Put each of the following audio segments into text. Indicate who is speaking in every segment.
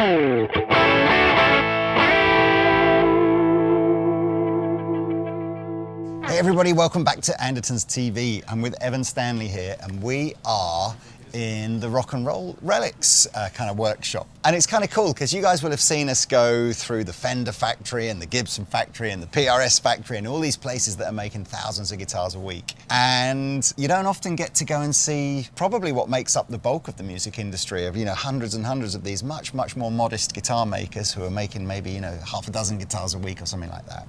Speaker 1: Hey everybody, welcome back to Andertons TV. I'm with Evan Stanley here, and we are in the Rock and Roll Relics kind of workshop. And it's kind of cool because you guys will have seen us go through the Fender factory and the Gibson factory and the PRS factory and all these places that are making thousands of guitars a week. And you don't often get to go and see probably what makes up the bulk of the music industry of, hundreds and hundreds of these much more modest guitar makers who are making maybe, half a dozen guitars a week or something like that.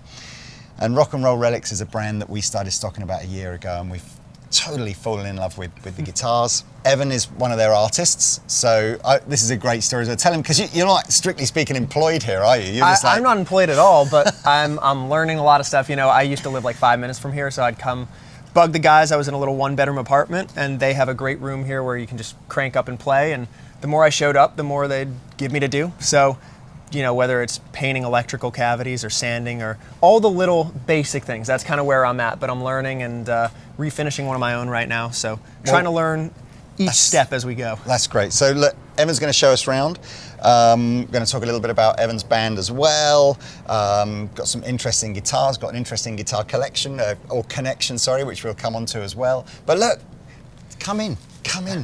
Speaker 1: And Rock and Roll Relics is a brand that we started stocking about a year ago, and we've totally fallen in love with the guitars. Evan is one of their artists, so this is a great story. So tell him, because you're not strictly speaking employed here, are you? You're just
Speaker 2: I'm not employed at all, but I'm learning a lot of stuff. I used to live like 5 minutes from here, so I'd come bug the guys. I was in a little one-bedroom apartment, and they have a great room here where you can just crank up and play. And the more I showed up, the more they'd give me to do. So, whether it's painting electrical cavities or sanding or all the little basic things, that's kind of where I'm at. But I'm learning and refinishing one of my own right now. So trying to learn each step as we go.
Speaker 1: That's great. So look, Evan's going to show us around. Going to talk a little bit about Evan's band as well. Got some interesting guitars, got an interesting guitar collection, or connection, sorry, which we'll come on to as well. But look, come in,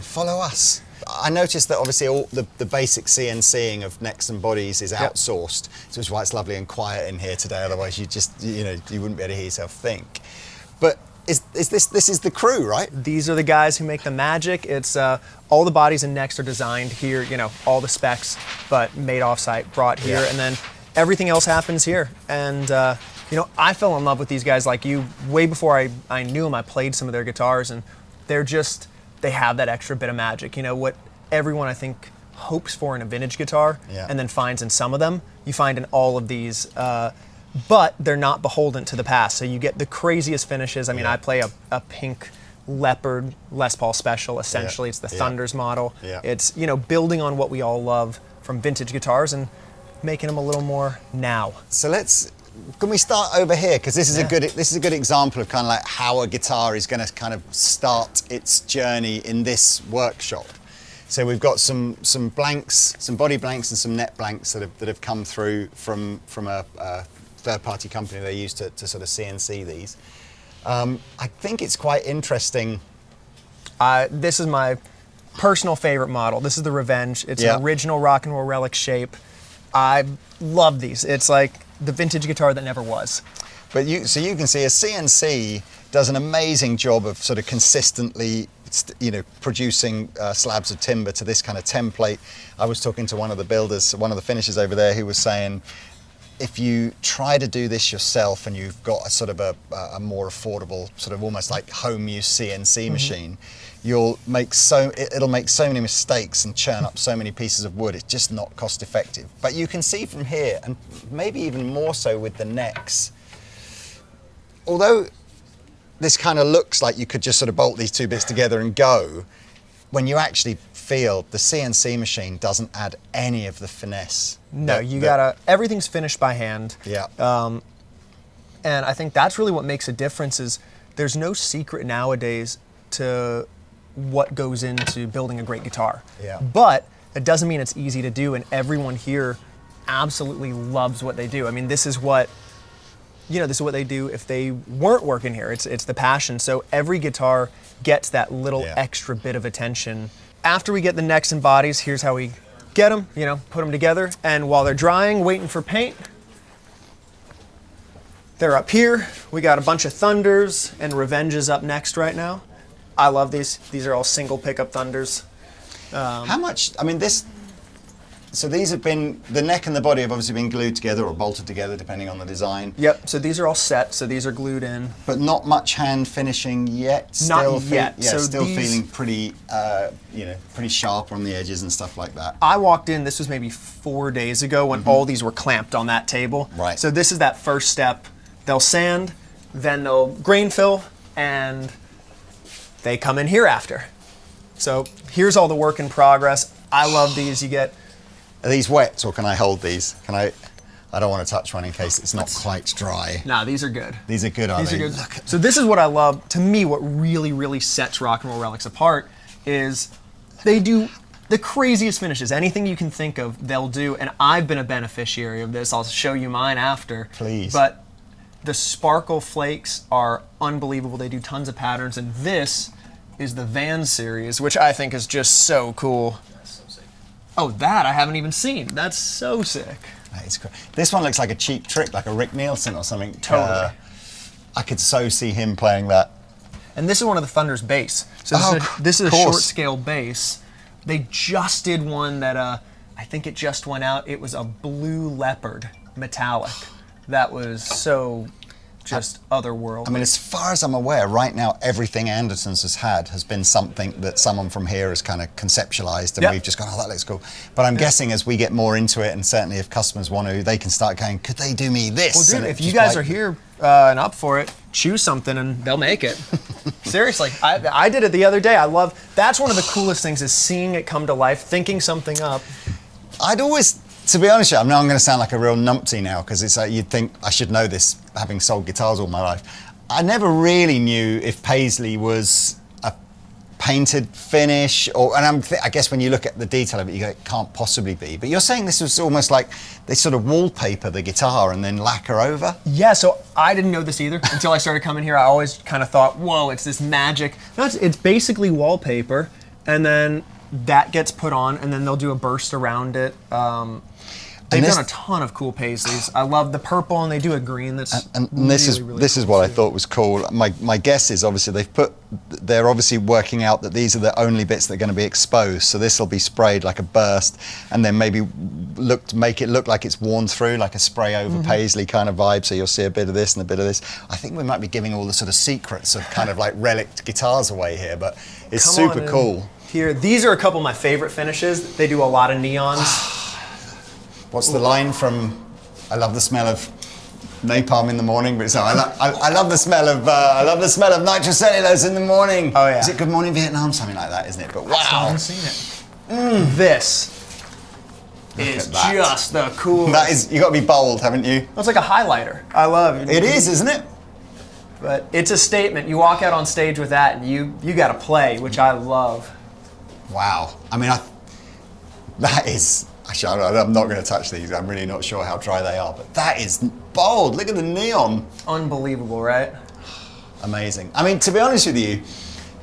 Speaker 1: follow us. I noticed that obviously all the basic CNCing of necks and bodies is outsourced, so it's why it's lovely and quiet in here today. Otherwise, you just you wouldn't be able to hear yourself think. But this is the crew, right?
Speaker 2: These are the guys who make the magic. It's all the bodies and necks are designed here. All the specs, but made offsite, brought here, and then everything else happens here. And I fell in love with these guys like you way before I knew them. I played some of their guitars, and they have that extra bit of magic. What everyone I think hopes for in a vintage guitar and then finds in some of them, you find in all of these, but they're not beholden to the past. So you get the craziest finishes. I mean, I play a pink leopard Les Paul Special, essentially. It's the Thunders model. It's, building on what we all love from vintage guitars and making them a little more now.
Speaker 1: So can we start over here? Because this is a good example of kind of like how a guitar is going to kind of start its journey in this workshop. So we've got some blanks, some body blanks and some net blanks that have come through from a third-party company they use to sort of CNC these. I think it's quite interesting.
Speaker 2: This is my personal favorite model. This is the Revenge. It's an original Rock and Roll Relic shape. I love these. It's like the vintage guitar that never was.
Speaker 1: But so you can see a CNC does an amazing job of sort of consistently, producing slabs of timber to this kind of template. I was talking to one of the builders, one of the finishers over there, who was saying, if you try to do this yourself and you've got a sort of a more affordable, sort of almost like home use CNC machine, it'll make so many mistakes and churn up so many pieces of wood. It's just not cost effective. But you can see from here, and maybe even more so with the necks, although this kind of looks like you could just sort of bolt these two bits together and go, when you actually feel the CNC machine doesn't add any of the finesse.
Speaker 2: No, everything's finished by hand.
Speaker 1: Yeah.
Speaker 2: And I think that's really what makes a difference. Is there's no secret nowadays to what goes into building a great guitar.
Speaker 1: Yeah.
Speaker 2: But it doesn't mean it's easy to do, and everyone here absolutely loves what they do. I mean, this is what they do if they weren't working here. It's the passion. So every guitar gets that little extra bit of attention. After we get the necks and bodies, here's how we get them, put them together. And while they're drying, waiting for paint, they're up here. We got a bunch of Thunders and Revenges up next right now. I love these. These are all single pickup Thunders.
Speaker 1: How much, so these have been, the neck and the body have obviously been glued together or bolted together depending on the design.
Speaker 2: Yep, so these are all set, so these are glued in.
Speaker 1: But not much hand finishing yet?
Speaker 2: Not yet.
Speaker 1: Yeah, so still feeling pretty, pretty sharp on the edges and stuff like that.
Speaker 2: I walked in, this was maybe 4 days ago when all these were clamped on that table.
Speaker 1: Right.
Speaker 2: So this is that first step. They'll sand, then they'll grain fill, and they come in here after. So here's all the work in progress. I love these. You get...
Speaker 1: Are these wet, or can I hold these? I don't want to touch one in case it's not quite dry.
Speaker 2: Nah, these are good.
Speaker 1: These are good,
Speaker 2: These are good. So this is what I love. To me, what really, really sets Rock and Roll Relics apart is they do the craziest finishes. Anything you can think of, they'll do. And I've been a beneficiary of this. I'll show you mine after.
Speaker 1: Please.
Speaker 2: But the sparkle flakes are unbelievable. They do tons of patterns. And this is the Van series, which I think is just so cool.
Speaker 3: That's so sick.
Speaker 2: Oh, that I haven't even seen. That's so sick.
Speaker 1: That is cool. This one looks like a cheap trick, like a Rick Nielsen or something.
Speaker 2: Totally.
Speaker 1: I could so see him playing that.
Speaker 2: And this is one of the Thunder's bass. So this is a short scale bass. They just did one that I think it just went out. It was a blue leopard metallic. That was so just otherworldly.
Speaker 1: I mean, as far as I'm aware, right now, everything Andertons has been something that someone from here has kind of conceptualized, and we've just gone, oh, that looks cool. But I'm guessing as we get more into it, and certainly if customers want to, they can start going, could they do me this?
Speaker 2: Well, dude,
Speaker 1: and
Speaker 2: if you guys are here and up for it, choose something and they'll make it. Seriously, I did it the other day. That's one of the coolest things is seeing it come to life, thinking something up.
Speaker 1: I'd always, to be honest with you, I know I'm going to sound like a real numpty now, because it's like you'd think I should know this, having sold guitars all my life. I never really knew if Paisley was a painted finish, and I guess when you look at the detail of it, you go, it can't possibly be. But you're saying this was almost like they sort of wallpaper the guitar and then lacquer over?
Speaker 2: Yeah, so I didn't know this either until I started coming here. I always kind of thought, whoa, it's this magic. No, it's basically wallpaper, and then that gets put on, and then they'll do a burst around it. They've done a ton of cool Paisleys. I love the purple, and they do a green that's
Speaker 1: this is
Speaker 2: cool
Speaker 1: what I
Speaker 2: too.
Speaker 1: thought was cool. My guess is obviously they're obviously working out that these are the only bits that are going to be exposed. So this will be sprayed like a burst, and then maybe make it look like it's worn through, like a spray over Paisley kind of vibe. So you'll see a bit of this and a bit of this. I think we might be giving all the sort of secrets of kind of like relic guitars away here, but it's super cool.
Speaker 2: Here, these are a couple of my favorite finishes. They do a lot of neons.
Speaker 1: What's the line from? I love the smell of napalm in the morning, but I love the smell of nitrocellulose in the morning.
Speaker 2: Oh yeah.
Speaker 1: Is it Good Morning Vietnam? Something like that, isn't it? But wow.
Speaker 2: I haven't seen it. This is just the coolest.
Speaker 1: That is, you got to be bold, haven't you?
Speaker 2: It's like a highlighter. I love it.
Speaker 1: It is, isn't it?
Speaker 2: But it's a statement. You walk out on stage with that, and you got to play, which I love.
Speaker 1: Wow. I mean, that is. Actually, I'm not going to touch these. I'm really not sure how dry they are, but that is bold. Look at the neon.
Speaker 2: Unbelievable, right?
Speaker 1: Amazing. I mean, to be honest with you,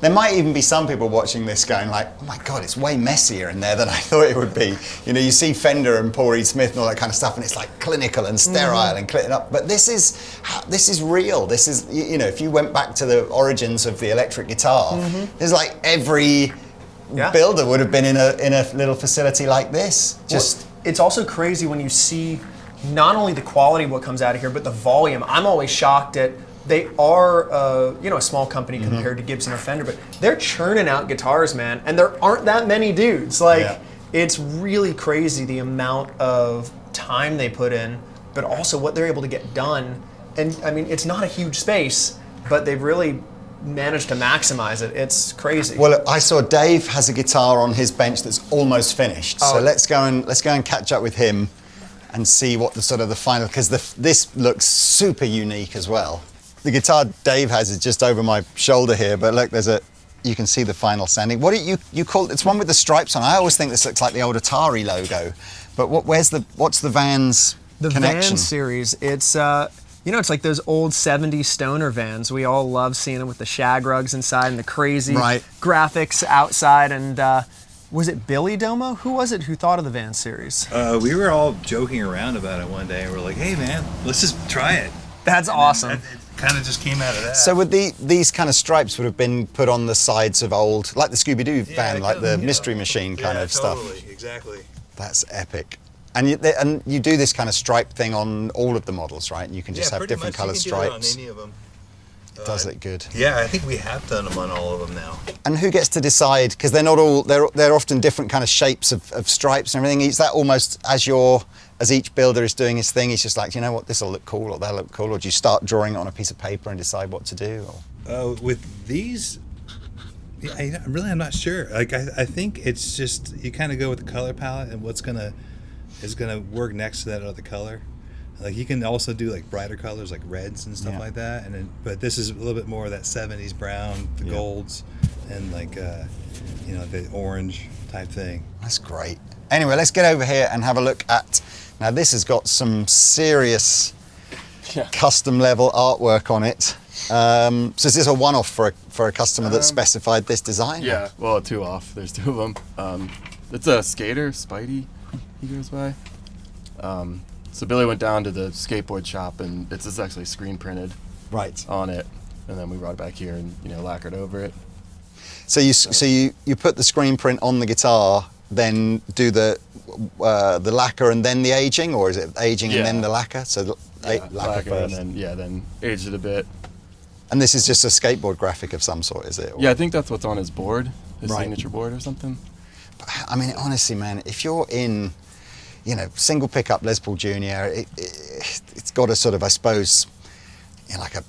Speaker 1: there might even be some people watching this going like, oh my God, it's way messier in there than I thought it would be. You know, you see Fender and Paul Reed Smith and all that kind of stuff, and it's like clinical and sterile and cleared up. But this is real. This is, you know, if you went back to the origins of the electric guitar, there's like every builder would have been in a little facility like this.
Speaker 2: It's also crazy when you see not only the quality of what comes out of here, but the volume. I'm always shocked at they are a small company compared to Gibson or Fender, but they're churning out guitars, man, and there aren't that many dudes. It's really crazy the amount of time they put in, but also what they're able to get done. And I mean, it's not a huge space, but they've really managed to maximize it. It's crazy.
Speaker 1: Well, I saw Dave has a guitar on his bench that's almost finished. So let's go and catch up with him and see what the sort of the final, because this looks super unique as well. The guitar Dave has is just over my shoulder here, but look, you can see the final sanding. What do you call it? It's one with the stripes on. I always think this looks like the old Atari logo, but what's the Vans connection?
Speaker 2: Van series. It's it's like those old 70s stoner vans. We all love seeing them with the shag rugs inside and the crazy graphics outside. And was it Billy Domo? Who was it who thought of the Van series?
Speaker 3: We were all joking around about it one day, and we're like, "Hey, man, let's just try it."
Speaker 2: That's awesome.
Speaker 3: It kind of just came out of that.
Speaker 1: So would these kind of stripes would have been put on the sides of old, like the Scooby-Doo van, like the Mystery Machine kind of stuff?
Speaker 3: Yeah, totally, exactly.
Speaker 1: That's epic. And you do this kind of stripe thing on all of the models, right? And you can just have different color stripes.
Speaker 3: On any of them.
Speaker 1: It does look good.
Speaker 3: Yeah, I think we have done them on all of them now.
Speaker 1: And who gets to decide? Because they're not all. They're often different kind of shapes of stripes and everything. Is that almost as each builder is doing his thing? He's just like, you know what, this will look cool or that'll look cool. Or do you start drawing it on a piece of paper and decide what to do?
Speaker 3: With these, I'm not sure. Like I think it's just you kind of go with the color palette and what's gonna work next to that other color. Like you can also do like brighter colors like reds and stuff like that, but this is a little bit more of that 70s brown, the golds, and like the orange type thing.
Speaker 1: That's great. Anyway, let's get over here and have a look at, now this has got some serious custom level artwork on it. So is this a one-off for a customer that specified this design?
Speaker 4: Yeah, well, 2 off. There's 2 of them. It's a skater, Spidey, he goes by. So Billy went down to the skateboard shop, and it's just actually screen printed on it, and then we brought it back here and lacquered over it.
Speaker 1: So you put the screen print on the guitar, then do the lacquer and then the aging, or is it aging and then the lacquer? So lacquer first.
Speaker 4: And then aged it a bit.
Speaker 1: And this is just a skateboard graphic of some sort, is it? Or?
Speaker 4: Yeah, I think that's what's on his board, his signature board or something.
Speaker 1: But, I mean, honestly, man, if you're in, single pickup Les Paul Jr., it's got a sort of, I suppose, like a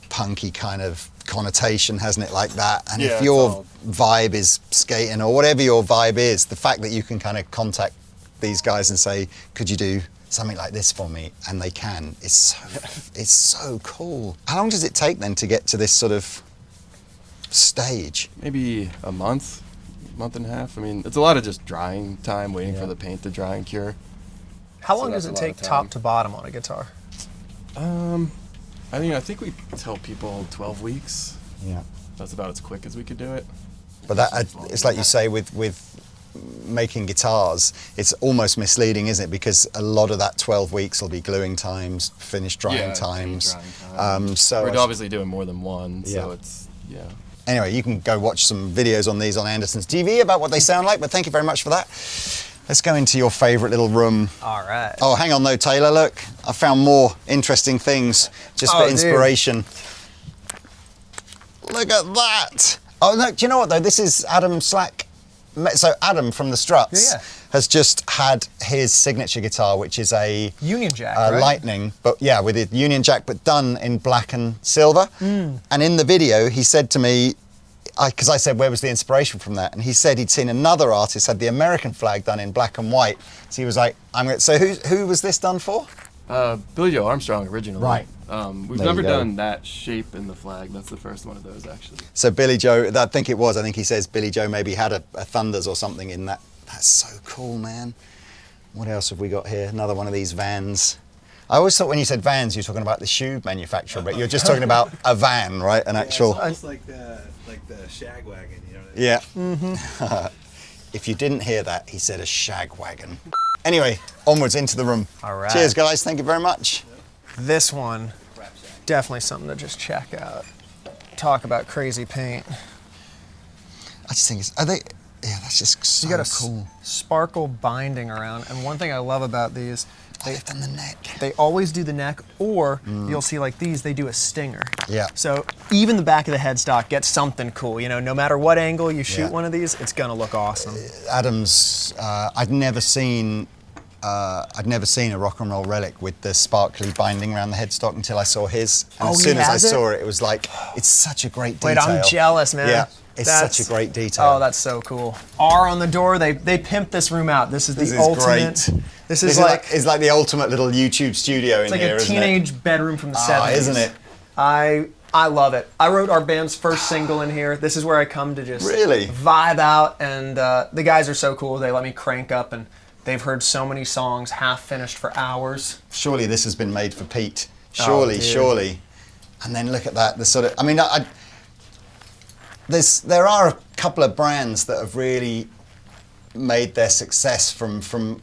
Speaker 1: punky kind of connotation, hasn't it, like that? And if your vibe is skating or whatever your vibe is, the fact that you can kind of contact these guys and say, could you do something like this for me? And they can. It's so cool. How long does it take then to get to this sort of stage?
Speaker 4: Maybe a month and a half. I mean, it's a lot of just drying time, waiting for the paint to dry and cure.
Speaker 2: How long does it take top to bottom on a guitar?
Speaker 4: I think we tell people 12 weeks.
Speaker 1: Yeah.
Speaker 4: That's about as quick as we could do it.
Speaker 1: But it's like you say with making guitars, it's almost misleading, isn't it? Because a lot of that 12 weeks will be gluing times, finish drying times. So
Speaker 4: we're obviously doing more than one, so it's,
Speaker 1: Anyway, you can go watch some videos on these on Andertons TV about what they sound like, but thank you very much for that. Let's go into your favorite little room.
Speaker 2: All right.
Speaker 1: Oh, hang on though, Taylor, look. I found more interesting things just for inspiration. Dude. Look at that. Oh, look, do you know what though? This is Adam Slack. So Adam from the Struts has just had his signature guitar, which is a
Speaker 2: Union Jack, right?
Speaker 1: Lightning, but with a Union Jack, but done in black and silver. And in the video, he said to me, because I said, where was the inspiration from that? And he said he'd seen another artist had the American flag done in black and white. So he was like, so who was this done for?
Speaker 4: Billy Joe Armstrong originally.
Speaker 1: Right.
Speaker 4: We've never done that shape in the flag. That's the first one of those, actually.
Speaker 1: So Billy Joe, I think he says Billy Joe maybe had a Thunders or something in that. That's so cool, man. What else have we got here? Another one of these vans. I always thought when you said vans, you're talking about the shoe manufacturer, but you're just talking about a van, right? An actual.
Speaker 3: It's like the shag wagon, you know what I mean?
Speaker 1: Yeah. If you didn't hear that, he said a shag wagon. Anyway, onwards into the room.
Speaker 2: All right.
Speaker 1: Cheers, guys. Thank you very much.
Speaker 2: This one, definitely something to just check out. Talk about crazy paint.
Speaker 1: I just think that's just so
Speaker 2: You got a
Speaker 1: cool.
Speaker 2: sparkle binding around, and one thing I love about these,
Speaker 1: They've done the neck.
Speaker 2: they always do the neck, or you'll see like these, they do a stinger.
Speaker 1: Yeah.
Speaker 2: So even the back of the headstock gets something cool. No matter what angle you shoot one of these, it's gonna look awesome.
Speaker 1: Adam's, I'd never seen a rock and roll relic with the sparkly binding around the headstock until I saw his. And as soon as I saw it, it was like, it's such a great detail.
Speaker 2: Wait, I'm jealous, man.
Speaker 1: Yeah, it's such a great detail.
Speaker 2: Oh, that's so cool. R on the door, they pimped this room out. This is the ultimate.
Speaker 1: Great.
Speaker 2: This is like
Speaker 1: it's like the ultimate little YouTube studio in here,
Speaker 2: isn't it? It's like a teenage bedroom from the 70s.
Speaker 1: Isn't it?
Speaker 2: I love it. I wrote our band's first single in here. This is where I come to just
Speaker 1: really
Speaker 2: vibe out, and the guys are so cool. They let me crank up, and they've heard so many songs half finished for hours.
Speaker 1: Surely this has been made for Pete. Surely. And then look at that. The sort of, I mean, there are a couple of brands that have really made their success from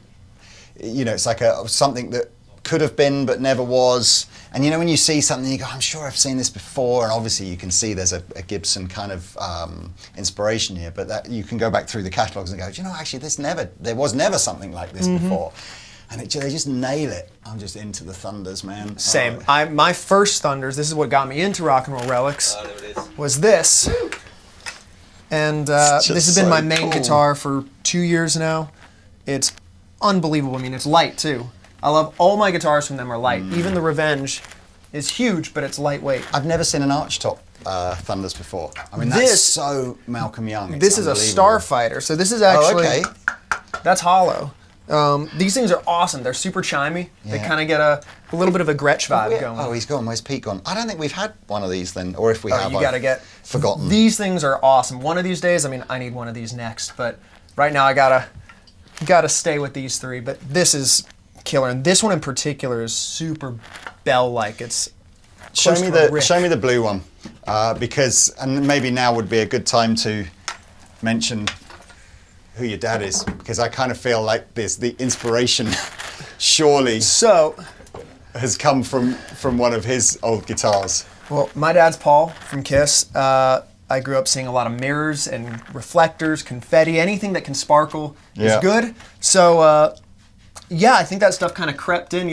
Speaker 1: it's like something that could have been but never was. And when you see something, you go, I'm sure I've seen this before. And obviously you can see there's a Gibson kind of inspiration here, but that you can go back through the catalogs and go, actually there was never something like this before. And they just nail it. I'm just into the Thunders, man.
Speaker 2: Same. My first Thunders, this is what got me into rock and roll relics, was this. And this has been my main guitar for 2 years now. It's unbelievable. I mean, it's light too. I love all my guitars from them are light. Even the Revenge is huge, but it's lightweight.
Speaker 1: I've never seen an archtop Thunders before. I mean, that's so Malcolm Young.
Speaker 2: This is a Starfighter. So this is actually, that's hollow. These things are awesome. They're super chimey. Yeah. They kind of get a little bit of a Gretsch vibe going.
Speaker 1: Oh, he's gone. Where's Pete gone? I don't think we've had one of these then, or if we have,
Speaker 2: you gotta get
Speaker 1: forgotten.
Speaker 2: These things are awesome. One of these days, I mean, I need one of these next, but right now I gotta stay with these three, but this is killer. And this one in particular is super bell-like. It's
Speaker 1: show
Speaker 2: close
Speaker 1: me
Speaker 2: to a
Speaker 1: the
Speaker 2: riff.
Speaker 1: show me the blue one, because and maybe now would be a good time to mention who your dad is, because I kind of feel like the inspiration surely
Speaker 2: So,
Speaker 1: has come from one of his old guitars.
Speaker 2: well, my dad's Paul from Kiss. I grew up seeing a lot of mirrors and reflectors, confetti, anything that can sparkle is
Speaker 1: Yeah.
Speaker 2: good. So, yeah, I think that stuff kind of crept in,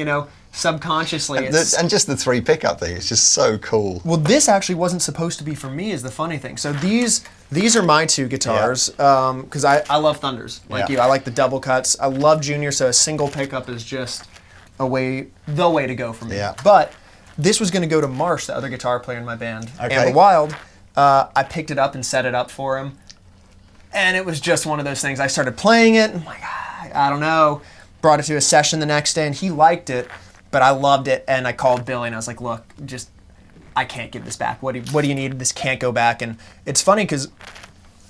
Speaker 2: subconsciously. It's-
Speaker 1: And just the 3 pickup thing, it's just so cool.
Speaker 2: Well, this actually wasn't supposed to be for me, is the funny thing. So these are my 2 guitars, because I love Thunders, like
Speaker 1: Yeah.
Speaker 2: you. I like the double cuts. I love Junior, so a single pickup is just the way to go for me.
Speaker 1: Yeah.
Speaker 2: But this was going to go to Marsh, the other guitar player in my band,
Speaker 1: Okay.
Speaker 2: Amber Wild. I picked it up and set it up for him, and it was just one of those things. I started playing it, and I'm like, I don't know. Brought it to a session the next day, and he liked it, but I loved it, and I called Billy, and I was like, look, I can't give this back. What do you need? This can't go back. And it's funny because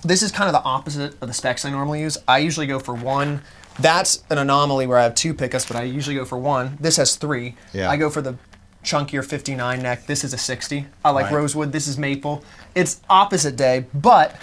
Speaker 2: this is kind of the opposite of the specs I normally use. I usually go for 1. That's an anomaly where I have 2 pickups, but I usually go for 1. This has 3.
Speaker 1: Yeah.
Speaker 2: I go for the chunkier 59 neck. This is a 60. I like
Speaker 1: Right.
Speaker 2: rosewood. This is maple. It's opposite day, but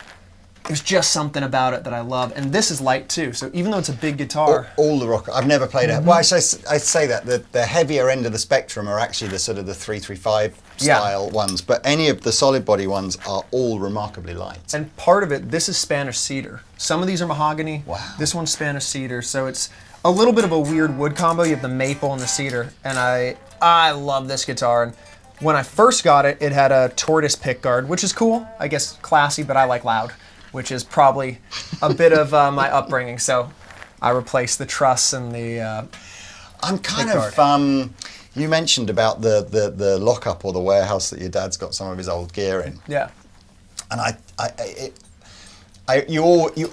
Speaker 2: there's just something about it that I love. And this is light too. So even though it's a big guitar,
Speaker 1: All the rock. I've never played it. Well, I say that the heavier end of the spectrum are actually the sort of the 335
Speaker 2: Yeah.
Speaker 1: style ones, but any of the solid body ones are all remarkably light.
Speaker 2: and part of it, this is Spanish cedar. Some of these are mahogany.
Speaker 1: Wow.
Speaker 2: This one's Spanish cedar. So it's a little bit of a weird wood combo. You have the maple and the cedar. And I love this guitar. And when I first got it, it had a tortoise pickguard, which is cool. I guess classy, but I like loud, which is probably a bit of my upbringing. So I replaced the truss and the
Speaker 1: I'm kind
Speaker 2: pickguard.
Speaker 1: of. You mentioned about the lockup or the warehouse that your dad's got some of his old gear in,
Speaker 2: yeah.
Speaker 1: and you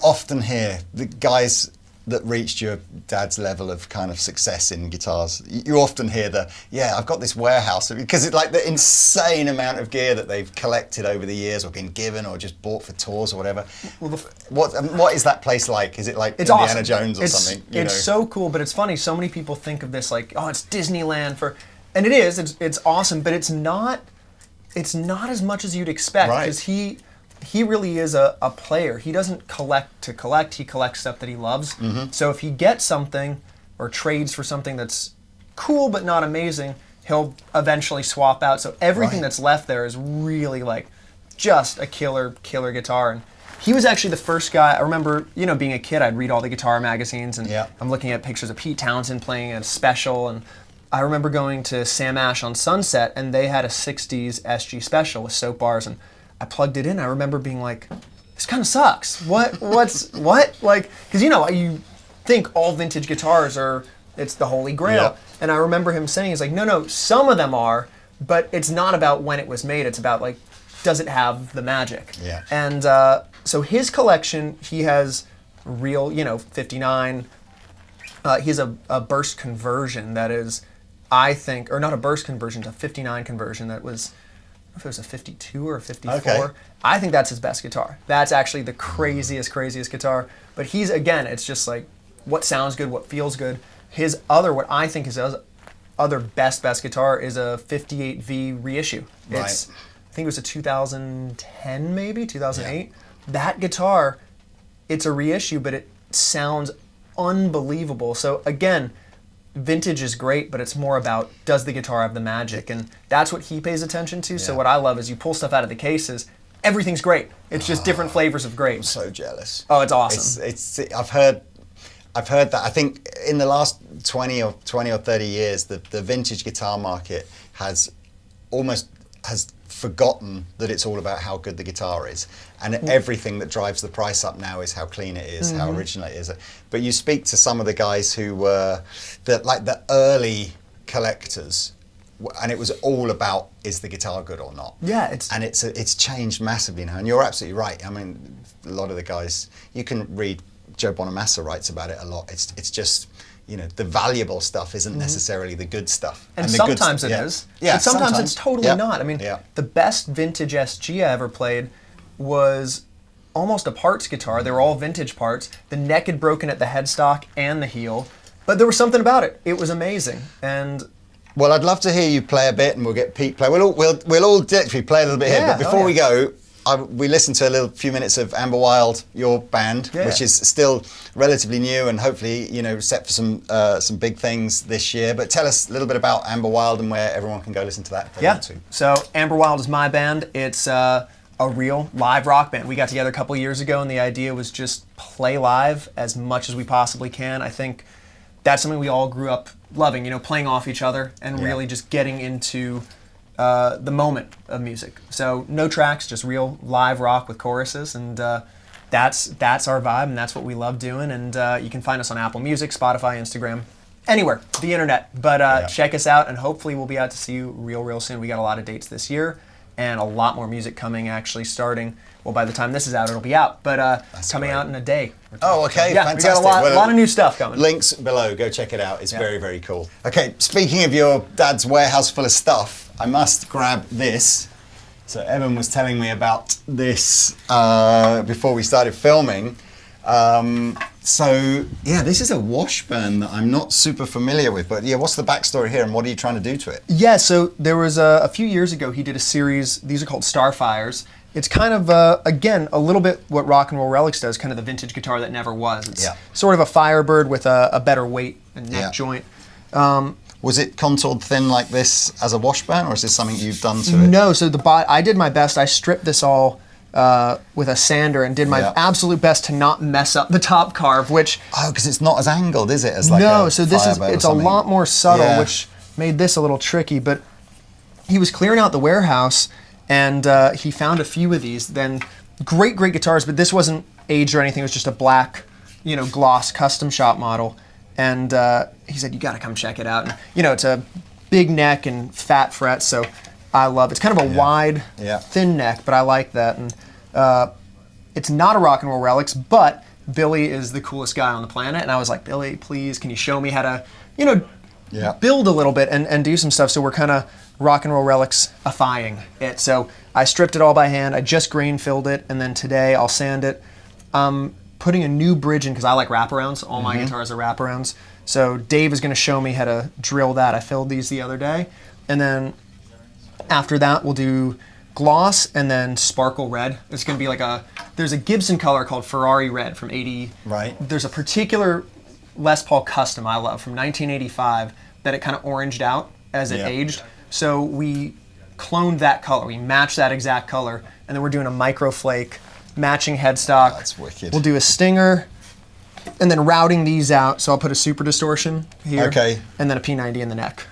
Speaker 1: often hear the guys that reached your dad's level of kind of success in guitars. You often hear I've got this warehouse, because it's like the insane amount of gear that they've collected over the years or been given or just bought for tours or whatever.
Speaker 2: Well,
Speaker 1: What is that place like? Is it like
Speaker 2: It's
Speaker 1: Indiana
Speaker 2: awesome.
Speaker 1: Jones or
Speaker 2: It's-
Speaker 1: something?
Speaker 2: It's so cool, but it's funny. So many people think of this like, oh, it's Disneyland and it is. It's awesome, but it's not. It's not as much as you'd expect,
Speaker 1: Right.
Speaker 2: because he really is a player. He doesn't collect to collect. He collects stuff that he loves.
Speaker 1: Mm-hmm.
Speaker 2: So if he gets something or trades for something that's cool but not amazing, he'll eventually swap out. So everything
Speaker 1: Right.
Speaker 2: that's left there is really like just a killer guitar. And he was actually the first guy. I remember, being a kid, I'd read all the guitar magazines, and
Speaker 1: Yeah.
Speaker 2: I'm looking at pictures of Pete Townsend playing a special. And I remember going to Sam Ash on Sunset, and they had a 60s SG special with soap bars, and I plugged it in. I remember being like, this kind of sucks. What? Like, because you think all vintage guitars it's the holy grail.
Speaker 1: Yeah.
Speaker 2: And I remember him saying, he's like, no, some of them are, but it's not about when it was made. It's about like, does it have the magic?
Speaker 1: Yeah.
Speaker 2: And so his collection, he has real, 59. He has a burst conversion that is, I think, or not a burst conversion, it's a 59 conversion that was, I don't know if it was a 52 or a 54.
Speaker 1: Okay.
Speaker 2: I think that's his best guitar. That's actually the craziest guitar. But again, it's just like what sounds good, what feels good. What I think is his other best guitar is a 58V reissue.
Speaker 1: Right.
Speaker 2: I think it was a 2010 maybe, 2008. Yeah. That guitar, it's a reissue, but it sounds unbelievable. So again, vintage is great, but it's more about, does the guitar have the magic? And that's what he pays attention to. So what I love is you pull stuff out of the cases, everything's great. It's just different flavors of great.
Speaker 1: I'm so jealous.
Speaker 2: Oh, it's awesome.
Speaker 1: It's I've heard that. I think in the last 20 or 30 years, the vintage guitar market has forgotten that it's all about how good the guitar is, and everything that drives the price up now is how clean it is, how original it is. But you speak to some of the guys who were the early collectors, and it was all about, is the guitar good or not?
Speaker 2: Yeah,
Speaker 1: it's changed massively now, and you're absolutely right. I mean, a lot of the guys, you can read, Joe Bonamassa writes about it a lot. It's just, the valuable stuff isn't necessarily the good stuff.
Speaker 2: And
Speaker 1: the
Speaker 2: sometimes
Speaker 1: good,
Speaker 2: it is.
Speaker 1: Yeah,
Speaker 2: But sometimes it's totally
Speaker 1: Yep.
Speaker 2: not. I mean,
Speaker 1: Yeah.
Speaker 2: the best vintage SG I ever played was almost a parts guitar. They were all vintage parts. The neck had broken at the headstock and the heel, but there was something about it. It was amazing. And
Speaker 1: well, I'd love to hear you play a bit, and we'll get Pete play. We'll all literally play a little bit here.
Speaker 2: Yeah,
Speaker 1: But before we go, we listened to a few minutes of Amber Wild, your band, which is still relatively new and hopefully set for some big things this year. But tell us a little bit about Amber Wild and where everyone can go listen to that if they want to.
Speaker 2: So Amber Wild is my band. It's a real live rock band. We got together a couple years ago, and the idea was just play live as much as we possibly can. I think that's something we all grew up loving, playing off each other and really just getting into the moment of music. So no tracks, just real live rock with choruses, and that's our vibe, and that's what we love doing. And you can find us on Apple Music, Spotify, Instagram, anywhere, the internet. But check us out, and hopefully we'll be out to see you real soon. We got a lot of dates this year, and a lot more music coming, actually starting. Well, by the time this is out, it'll be out, but coming out in a day.
Speaker 1: Oh, okay,
Speaker 2: yeah,
Speaker 1: fantastic.
Speaker 2: We got a lot of new stuff coming.
Speaker 1: Links below, go check it out. It's very, very cool. Okay, speaking of your dad's warehouse full of stuff, I must grab this. So Evan was telling me about this before we started filming. So yeah, this is a Washburn that I'm not super familiar with, but yeah, what's the backstory here and what are you trying to do to it?
Speaker 2: Yeah, so there was a few years ago, he did a series, these are called Starfires. It's kind of, again, a little bit what Rock and Roll Relics does, kind of the vintage guitar that never was. It's sort of a Firebird with a better weight and neck joint.
Speaker 1: Was it contoured thin like this as a Washburn, or is this something you've done to it?
Speaker 2: No, so I did my best. I stripped this all with a sander and did my absolute best to not mess up the top carve, which...
Speaker 1: Oh, because it's not as angled, is it? As like
Speaker 2: no, so this is, it's a lot more subtle, which made this a little tricky, but he was clearing out the warehouse, and he found a few of these. Then great guitars, but this wasn't aged or anything. It was just a black, gloss custom shop model. And he said, "You got to come check it out." And, it's a big neck and fat frets, so I love it. It's kind of a wide, thin neck, but I like that. And it's not a Rock and Roll Relics, but Billy is the coolest guy on the planet. And I was like, "Billy, please, can you show me how to, build a little bit and do some stuff?" So we're kind of Rock and Roll Relics-ifying it. So I stripped it all by hand. I just grain filled it, and then today I'll sand it. Putting a new bridge in, because I like wraparounds. All my guitars are wraparounds. So Dave is going to show me how to drill that. I filled these the other day. And then after that, we'll do gloss and then sparkle red. It's going to be like there's a Gibson color called Ferrari Red from 80.
Speaker 1: Right.
Speaker 2: There's a particular Les Paul custom I love from 1985 that it kind of oranged out as it aged. So we cloned that color. We matched that exact color. And then we're doing a microflake matching headstock.
Speaker 1: That's wicked.
Speaker 2: We'll do a stinger, and then routing these out. So I'll put a super distortion here, and then a P90 in the neck.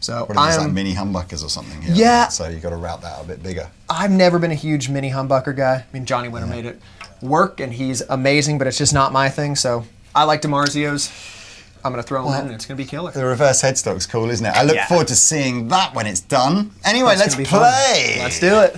Speaker 2: So
Speaker 1: what are these, like mini humbuckers or something here?
Speaker 2: Yeah.
Speaker 1: So you got to route that out a bit bigger.
Speaker 2: I've never been a huge mini humbucker guy. I mean, Johnny Winter made it work, and he's amazing, but it's just not my thing. So I like DiMarzios. I'm going to throw them in, and it's going to be killer.
Speaker 1: The reverse headstock's cool, isn't it? I look forward to seeing that when it's done. Anyway, let's play.
Speaker 2: Let's do it.